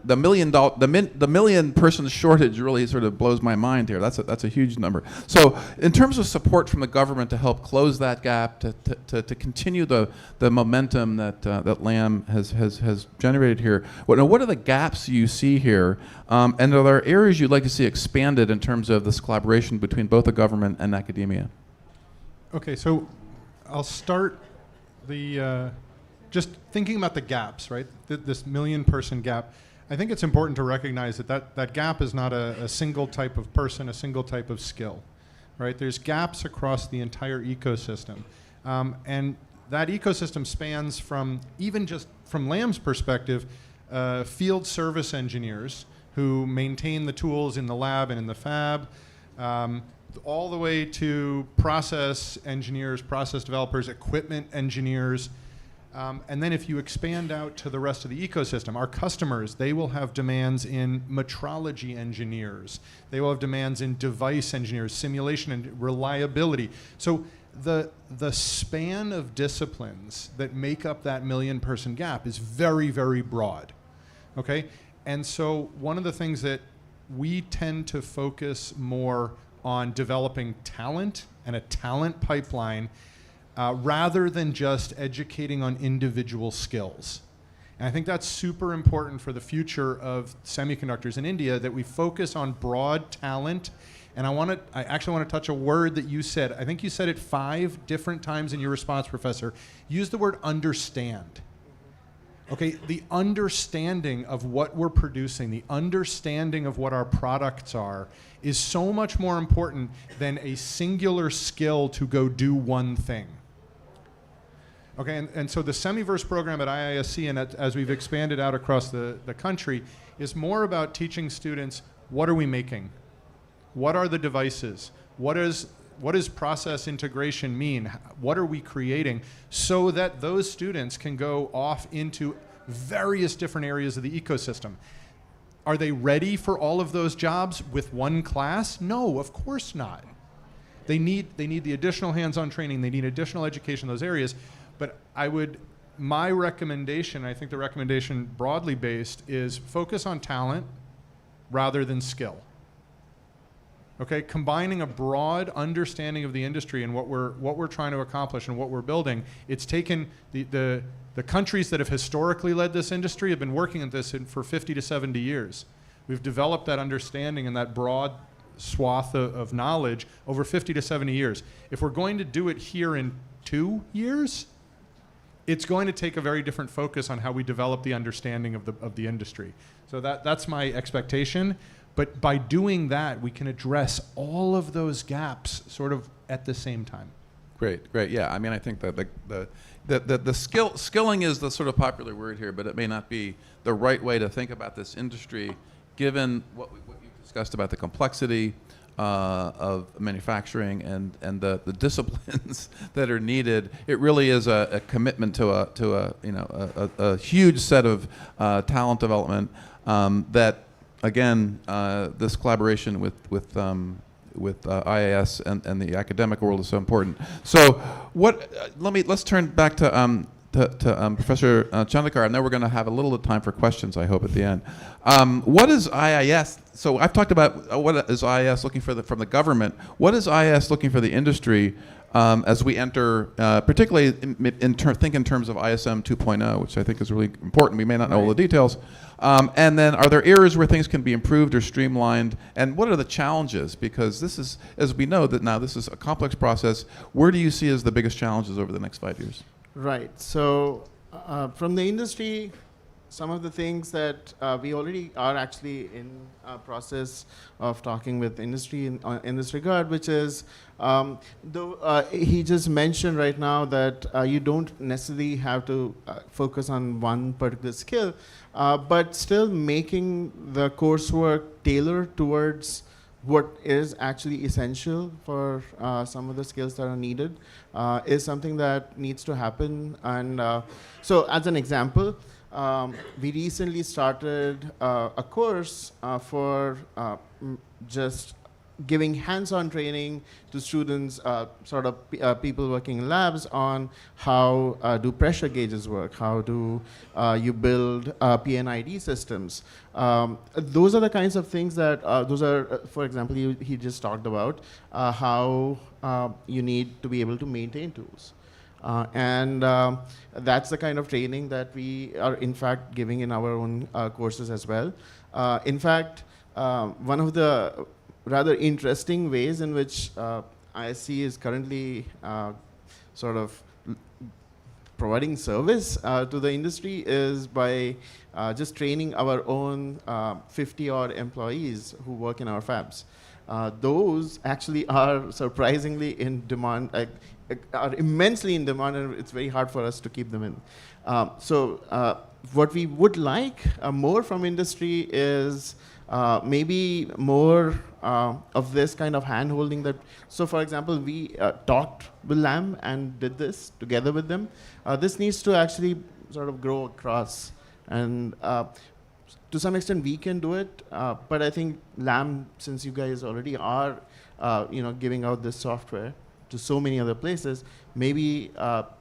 the million person shortage really sort of blows my mind here. That's a huge number. So in terms of support from the government to help close that gap, to continue the momentum that LAM has generated here, what are the gaps you see here, and are there areas you'd like to see expanded in terms of this collaboration between both the government and academia? Okay, so I'll start just thinking about the gaps, right? This million-person gap. I think it's important to recognize that gap is not a single type of person, a single type of skill, right? There's gaps across the entire ecosystem. And that ecosystem spans from, even just from LAM's perspective, field service engineers who maintain the tools in the lab and in the fab, all the way to process engineers, process developers, equipment engineers. And then if you expand out to the rest of the ecosystem, our customers, they will have demands in metrology engineers. They will have demands in device engineers, simulation and reliability. So the span of disciplines that make up that million-person gap is very, very broad, okay? And so one of the things that we tend to focus more on developing talent and a talent pipeline rather than just educating on individual skills. And I think that's super important for the future of semiconductors in India, that we focus on broad talent. And I actually want to touch a word that you said. I think you said it 5 different times in your response, Professor. Use the word understand. Okay, the understanding of what we're producing, the understanding of what our products are, is so much more important than a singular skill to go do one thing. Okay, and so the Semiverse program at IISc, and as we've expanded out across the country, is more about teaching students, what are we making? What are the devices? What does process integration mean? What are we creating? So that those students can go off into various different areas of the ecosystem. Are they ready for all of those jobs with one class? No, of course not. They need the additional hands-on training. They need additional education in those areas. But my recommendation, I think the recommendation broadly based, is focus on talent rather than skill. Okay, combining a broad understanding of the industry and what we're trying to accomplish and what we're building. It's taken the countries that have historically led this industry have been working at this for 50 to 70 years. We've developed that understanding and that broad swath of knowledge over 50 to 70 years. If we're going to do it here in 2 years, it's going to take a very different focus on how we develop the understanding of the industry. So that's my expectation. But by doing that, we can address all of those gaps sort of at the same time. Great. Yeah, I mean, I think that the skilling is the sort of popular word here, but it may not be the right way to think about this industry, given what you discussed about the complexity of manufacturing and the disciplines that are needed. It really is a commitment to a huge set of talent development that, again, this collaboration with IIS and the academic world is so important. So let's turn back to Professor Chandekar, and then we're going to have a little time for questions, I hope, at the end. What is IIS? So I've talked about what is IIS looking for from the government. What is IIS looking for the industry as we enter, particularly think in terms of ISM 2.0, which I think is really important. We may not know all the details. And then are there areas where things can be improved or streamlined? And what are the challenges? Because this is, as we know, that now this is a complex process. Where do you see as the biggest challenges over the next 5 years? Right. So from the industry, some of the things that we already are actually in a process of talking with industry in this regard, which is, he just mentioned right now that you don't necessarily have to focus on one particular skill, but still making the coursework tailored towards what is actually essential for some of the skills that are needed is something that needs to happen. And so as an example, we recently started a course for just giving hands-on training to students, people working in labs, on how do pressure gauges work, how do you build PNID systems. Those are the kinds of things that, for example, he just talked about how you need to be able to maintain tools. And that's the kind of training that we are, in fact, giving in our own courses as well. In fact, one of the rather interesting ways in which ISC is currently sort of providing service to the industry is by just training our own 50-odd employees who work in our fabs. Those actually are surprisingly in demand, are immensely in demand, and it's very hard for us to keep them in. So what we would like more from industry is maybe more of this kind of hand-holding. So for example, we talked with Lam and did this together with them. This needs to actually sort of grow across. And to some extent, we can do it. But I think Lam, since you guys already are giving out this software to so many other places, maybe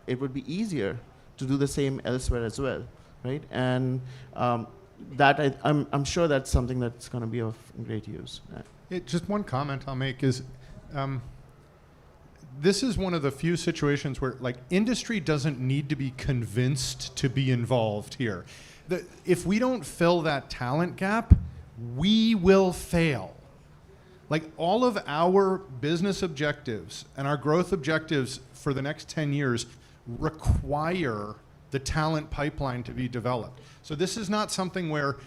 it would be easier to do the same elsewhere as well, right? And I'm sure that's something that's going to be of great use. Just one comment I'll make is, this is one of the few situations where like industry doesn't need to be convinced to be involved here. If we don't fill that talent gap, we will fail. Like all of our business objectives and our growth objectives for the next 10 years require the talent pipeline to be developed. So this is not something where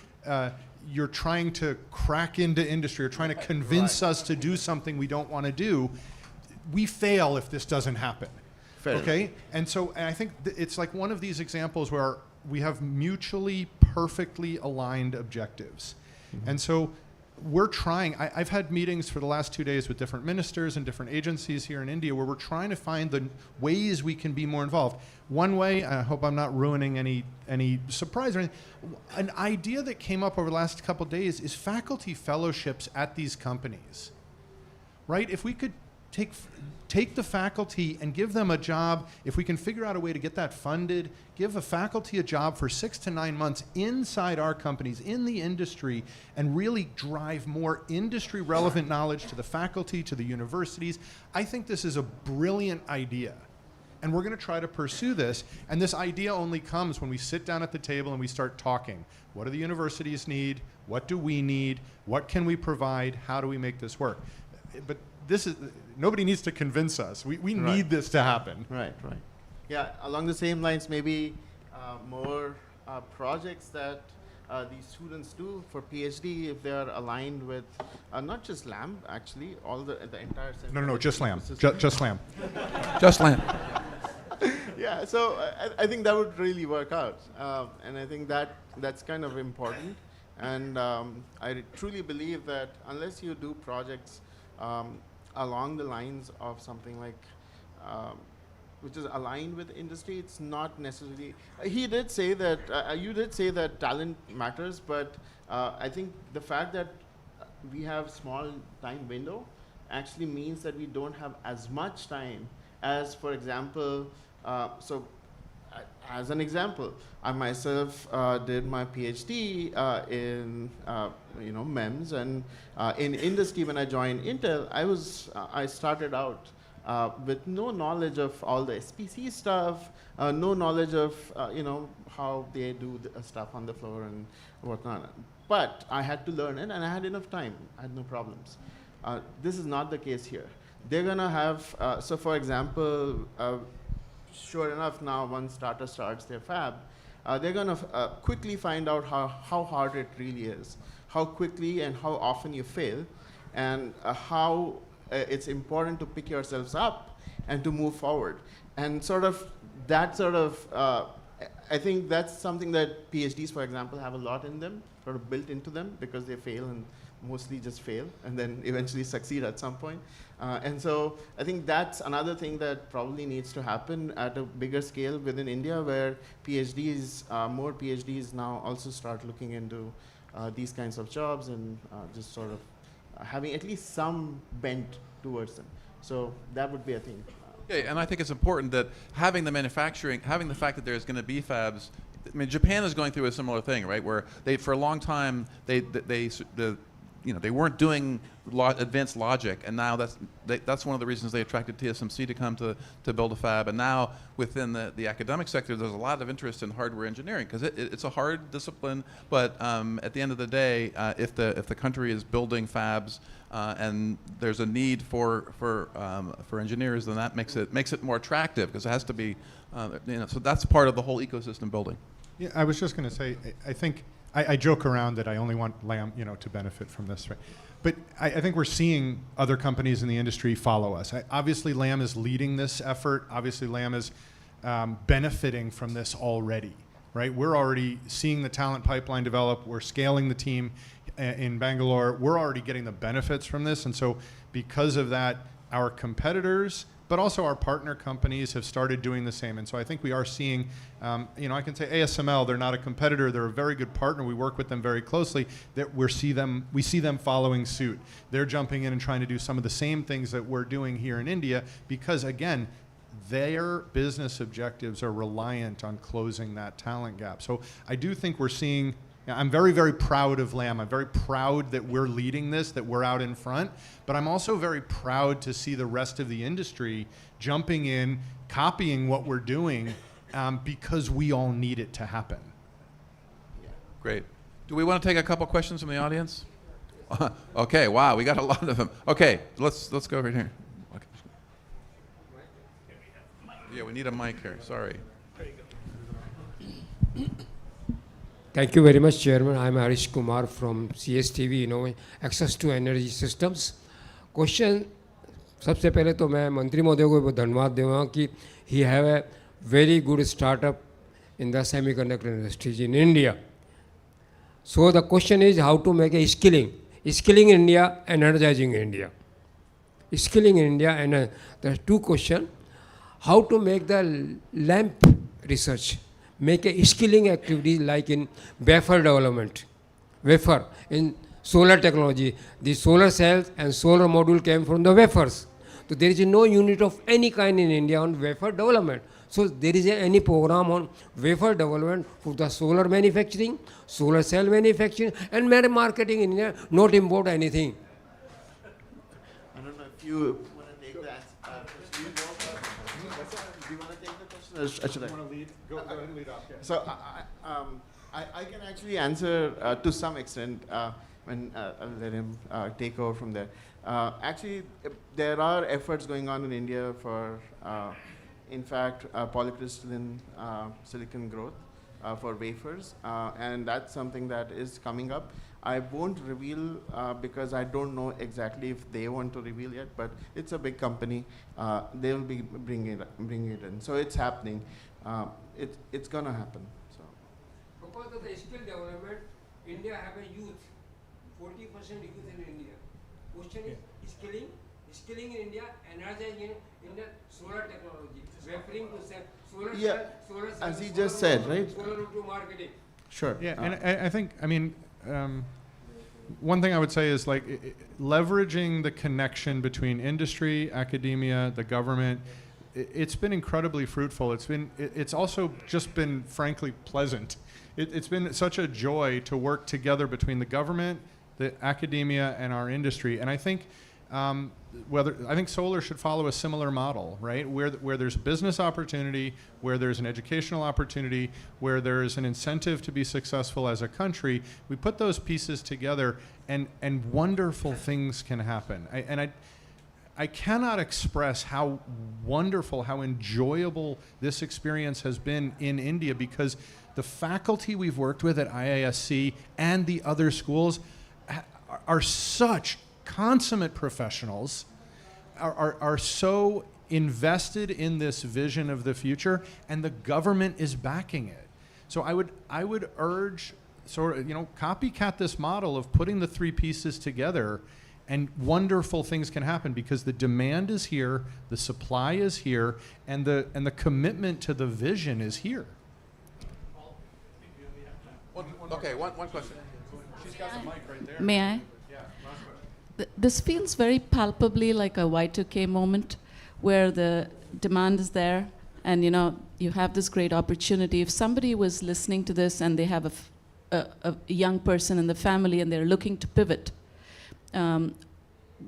you're trying to crack into industry or trying to convince us to do something we don't want to do. We fail if this doesn't happen. Fair. Okay? And so and I think it's like one of these examples where we have mutually perfectly aligned objectives. And so we're trying, I've had meetings for the last 2 days with different ministers and different agencies here in India where we're trying to find the ways we can be more involved. One way, I hope I'm not ruining any surprise or anything, an idea that came up over the last couple of days is faculty fellowships at these companies, right? If we could take the faculty and give them a job, if we can figure out a way to get that funded, give a faculty a job for 6 to 9 months inside our companies, in the industry, and really drive more industry relevant knowledge to the faculty, to the universities. I think this is a brilliant idea. And we're going to try to pursue this. And this idea only comes when we sit down at the table and we start talking. What do the universities need? What do we need? What can we provide? How do we make this work? But this is, nobody needs to convince us. We Right. need this to happen. Right. Yeah, along the same lines, maybe more projects that these students do for PhD, if they are aligned with not just LAM, actually, all the entire. No, just LAM. ecosystem. Just LAM. Just land. Yeah, so I think that would really work out, and I think that's kind of important. And I truly believe that unless you do projects along the lines of something like which is aligned with industry, it's not necessarily. He did say that you did say that talent matters, but I think the fact that we have small time window actually means that we don't have as much time as, for example, as an example, I myself did my PhD in MEMS, and in industry when I joined Intel, I started out with no knowledge of all the SPC stuff, no knowledge of how they do the stuff on the floor and whatnot. But I had to learn it, and I had enough time. I had no problems. This is not the case here. They're gonna have so, for example. Sure enough, now once Tata starts their fab, they're going to quickly find out how hard it really is, how quickly and how often you fail, and how it's important to pick yourselves up and to move forward. And I think that's something that PhDs, for example, have a lot in them, sort of built into them, because they fail and mostly just fail and then eventually succeed at some point. And so I think that's another thing that probably needs to happen at a bigger scale within India, where more PhDs now also start looking into these kinds of jobs and just sort of having at least some bent towards them. So that would be a thing. Okay, and I think it's important that having the fact that there's going to be fabs. I mean, Japan is going through a similar thing, right? Where for a long time they weren't doing advanced logic, and now that's one of the reasons they attracted TSMC to come to build a fab. And now within the academic sector, there's a lot of interest in hardware engineering because it's a hard discipline. But at the end of the day, if the country is building fabs and there's a need for engineers, then that makes it more attractive because it has to be. So that's part of the whole ecosystem building. Yeah, I was just going to say, I think I joke around that I only want LAM, to benefit from this, right? But I think we're seeing other companies in the industry follow us. Obviously, LAM is leading this effort. Obviously, LAM is benefiting from this already, right? We're already seeing the talent pipeline develop. We're scaling the team in Bangalore. We're already getting the benefits from this. And so because of that, our competitors, but also our partner companies have started doing the same. And so I think we are seeing, I can say ASML, they're not a competitor, they're a very good partner. We work with them very closely. That we see them following suit. They're jumping in and trying to do some of the same things that we're doing here in India because, again, their business objectives are reliant on closing that talent gap. So I do think we're seeing Now, I'm very, very proud of Lam. I'm very proud that we're leading this, that we're out in front. But I'm also very proud to see the rest of the industry jumping in, copying what we're doing, because we all need it to happen. Great. Do we want to take a couple questions from the audience? Okay, wow, we got a lot of them. Okay, let's go over here. Okay. Yeah, we need a mic here, sorry. Thank you very much, Chairman. I'm Harish Kumar from CSTV, Access to Energy Systems. Question, सबसे पहले तो मैं मंत्री महोदय को धन्यवाद दूँगा कि he have a very good startup in the semiconductor industries in India. So the question is how to make a skilling India, energizing India. Skilling India, and there are two questions. How to make the lamp research, make a skilling activity like in wafer development, wafer in solar technology. The solar cells and solar module came from the wafers. So there is no unit of any kind in India on wafer development. So there is any program on wafer development for the solar manufacturing, solar cell manufacturing, and marketing in India, not import anything. I don't know if you want to take that. Do you want to take the question, or should I? You want to lead? Go ahead and lead off. Yeah. So I can actually answer to some extent when I'll let him take over from there. Actually, there are efforts going on in India for, in fact, polycrystalline silicon growth for wafers, and that's something that is coming up. I won't reveal because I don't know exactly if they want to reveal yet, but it's a big company. They will be bringing it in. So it's happening. It's going to happen. So. Because of the skill development, India have a youth, 40% youth in India. Question is skilling in India, energizing in the solar technology, referring to solar solar as he just said, right? Solar to marketing. Sure. Yeah, and I think, one thing I would say is leveraging the connection between industry, academia, the government. It's been incredibly fruitful. It's also just been frankly pleasant. It's been such a joy to work together between the government, the academia, and our industry. And I think I think solar should follow a similar model, right? Where there's business opportunity, where there's an educational opportunity, where there's an incentive to be successful as a country, we put those pieces together, and wonderful things can happen. I cannot express how wonderful, how enjoyable this experience has been in India, because the faculty we've worked with at IISc and the other schools are such consummate professionals, are so invested in this vision of the future, and the government is backing it. So I would urge copycat this model of putting the three pieces together, and wonderful things can happen, because the demand is here, the supply is here, and the commitment to the vision is here. Okay, one question. She's got the mic right there. May I? This feels very palpably like a Y2K moment, where the demand is there, and you have this great opportunity. If somebody was listening to this and they have a young person in the family and they're looking to pivot,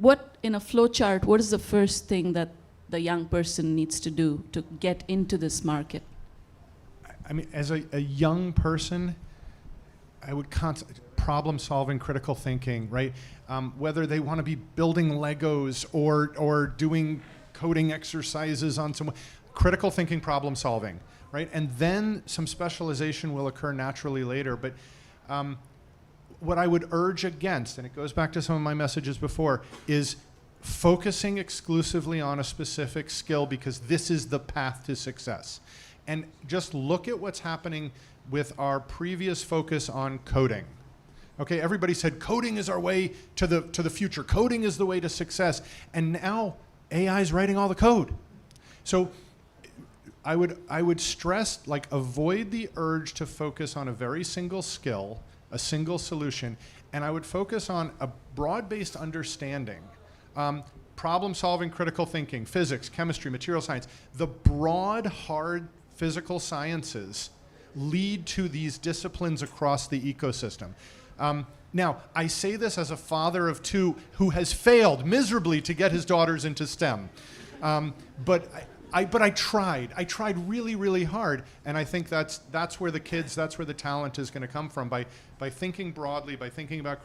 what in a flow chart, what is the first thing that the young person needs to do to get into this market? As a young person, I would problem solving, critical thinking, right? Whether they want to be building Legos or doing coding exercises on some critical thinking, problem solving, right? And then some specialization will occur naturally later. But what I would urge against, and it goes back to some of my messages before, is focusing exclusively on a specific skill, because this is the path to success. And just look at what's happening with our previous focus on coding. Okay, everybody said coding is our way to the future. Coding is the way to success. And now AI is writing all the code. So I would stress, avoid the urge to focus on a very single skill, a single solution, and I would focus on a broad-based understanding. Problem solving, critical thinking, physics, chemistry, material science, the broad, hard physical sciences lead to these disciplines across the ecosystem. Now, I say this as a father of two who has failed miserably to get his daughters into STEM. But I tried. I tried really, really hard, and I think that's where the kids, that's where the talent is going to come from, by thinking broadly, by thinking about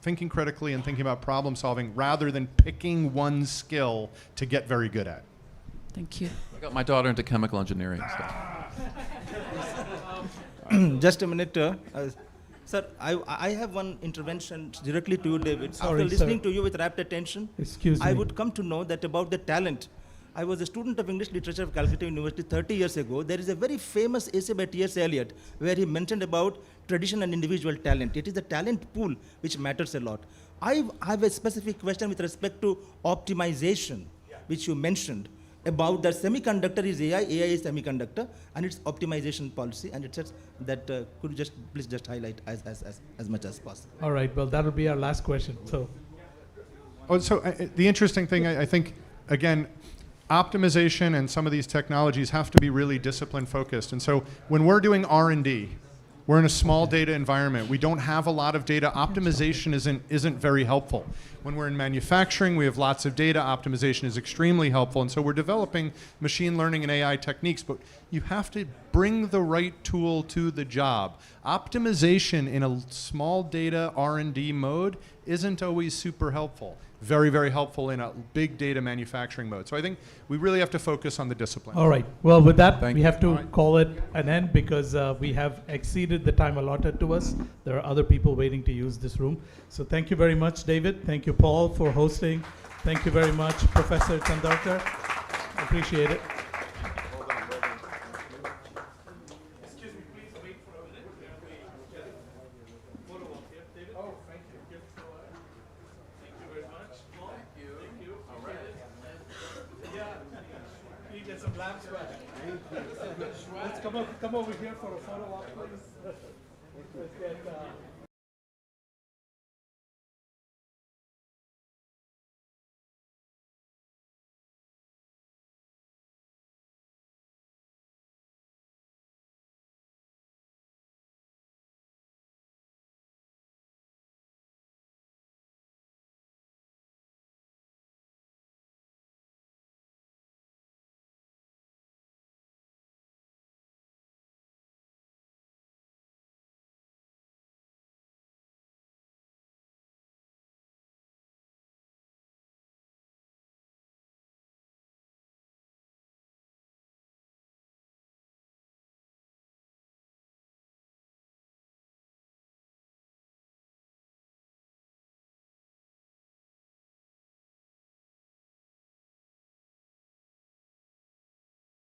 thinking critically, and thinking about problem solving, rather than picking one skill to get very good at. Thank you. I got my daughter into chemical engineering stuff. Just a minute. Sir, I have one intervention directly to you, David. Sorry, After listening sir. to you with rapt attention, Excuse me. I would come to know that about the talent. I was a student of English literature of Calcutta University 30 years ago. There is a very famous essay by T.S. Eliot where he mentioned about tradition and individual talent. It is the talent pool which matters a lot. I have a specific question with respect to optimization, which you mentioned, about that semiconductor is AI, AI is semiconductor, and its optimization policy, and it says that, could you just please just highlight as much as possible. All right, well, that'll be our last question. So, The interesting thing, I think, again, optimization and some of these technologies have to be really discipline focused. And so when we're doing R&D, we're in a small data environment. We don't have a lot of data. Optimization isn't very helpful. When we're in manufacturing, we have lots of data. Optimization is extremely helpful. And so we're developing machine learning and AI techniques, but you have to bring the right tool to the job. Optimization in a small data R&D mode isn't always super helpful. Very, very helpful in a big data manufacturing mode. So I think we really have to focus on the discipline. all right. Well, with that, Thank we you. have to call it an end because we have exceeded the time allotted to us. There are other people waiting to use this room. So thank you very much, David. Thank you, Paul, for hosting. Thank you very much, Professor Chandarkar. Appreciate it. Excuse me, please wait for a minute. Photo op here. David? Oh, thank you. Thank you very much. Paul? Thank you. All right. Yeah. Can you get some lamps back? Let's come over here for a photo op, please. Let's get